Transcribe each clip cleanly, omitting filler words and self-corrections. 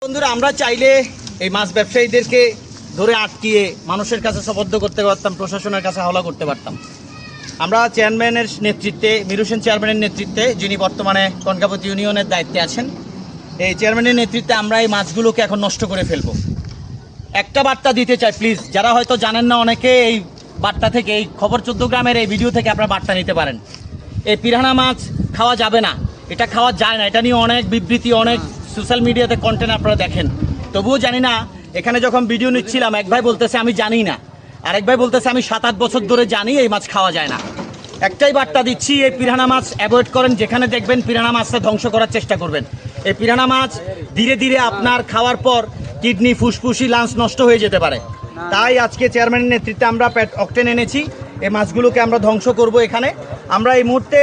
বন্ধুরা, আমরা চাইলে এই মাছ ব্যবসায়ীদেরকে ধরে আটকিয়ে মানুষের কাছে সোপর্দ করতে পারতাম, প্রশাসনের কাছে হাওলা করতে পারতাম। আমরা চেয়ারম্যানের নেতৃত্বে, মীর হোসেন চেয়ারম্যানের নেতৃত্বে, যিনি বর্তমানে কনকাপতি ইউনিয়নের দায়িত্বে আছেন, এই চেয়ারম্যানের নেতৃত্বে আমরা এই মাছগুলোকে এখন নষ্ট করে ফেলবো। একটা বার্তা দিতে চাই, প্লিজ, যারা হয়তো জানেন না, অনেকে এই বার্তা থেকে, এই খবর 14 গ্রামের এই ভিডিও থেকে আপনারা বার্তা নিতে পারেন। এই পিরানা মাছ খাওয়া যাবে না, এটা খাওয়া যায় না, এটা নিয়ে অনেক বিবৃতি, অনেক সোশ্যাল মিডিয়াতে কন্টেন্ট আপনারা দেখেন। তবুও জানি না, এখানে যখন ভিডিও নিচ্ছিলাম এক ভাই বলতেছে আমি জানি না, আরেক ভাই বলতেছে আমি 7-8 বছর ধরে জানি এই মাছ খাওয়া যায় না। একটাই বার্তা দিচ্ছি, এই পিরানা মাছ অ্যাভয়েড করেন। যেখানে দেখবেন পিরানা মাছটা ধ্বংস করার চেষ্টা করবেন। এই পিরানা মাছ ধীরে ধীরে আপনার খাওয়ার পর কিডনি, ফুসফুসি, লাঞ্চ নষ্ট হয়ে যেতে পারে। তাই আজকে চেয়ারম্যানের নেতৃত্বে আমরা অকটেন এনেছি, এই মাছগুলোকে আমরা ধ্বংস করব। এখানে আমরা এই মুহূর্তে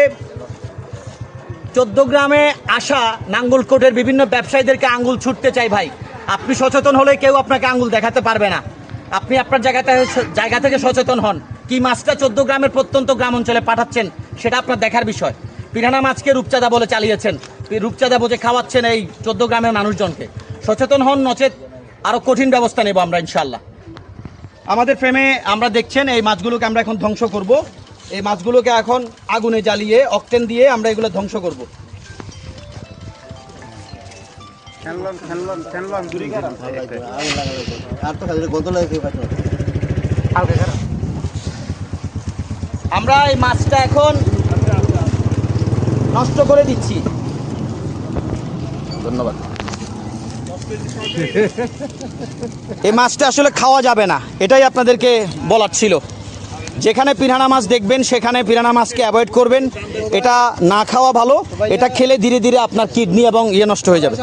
14 গ্রামে আসা নাঙ্গলকোটের বিভিন্ন ব্যবসায়ীদেরকে আঙ্গুল ছুটতে চাই। ভাই, আপনি সচেতন হলে কেউ আপনাকে আঙ্গুল দেখাতে পারবে না। আপনি আপনার জায়গা থেকে সচেতন হন। কি মাছটা 14 গ্রামের প্রত্যন্ত গ্রাম অঞ্চলে পাঠাচ্ছেন সেটা আপনার দেখার বিষয়। পিরানা মাছকে রূপচাঁদা বলে চালিয়েছেন, রূপচাঁদা বলে খাওয়াচ্ছেন এই 14 গ্রামের মানুষজনকে। সচেতন হন, নচেত আরও কঠিন ব্যবস্থা নেব আমরা ইনশাল্লাহ। আমাদের ফ্রেমে আমরা দেখছেন এই মাছগুলোকে আমরা এখন ধ্বংস করব। এই মাছগুলোকে এখন আগুনে জ্বালিয়ে অকটেন দিয়ে আমরা এগুলো ধ্বংস করব। আমরা এই মাছটা এখন নষ্ট করে দিচ্ছি। ধন্যবাদ। এই মাছটা আসলে খাওয়া যাবে না, এটাই আপনাদেরকে বলার ছিল। যেখানে পিরানা মাছ দেখবেন সেখানে পিরানা মাছকে অ্যাভয়েড করবেন। এটা না খাওয়া ভালো, এটা খেলে ধীরে ধীরে আপনার কিডনি এবং নষ্ট হয়ে যাবে।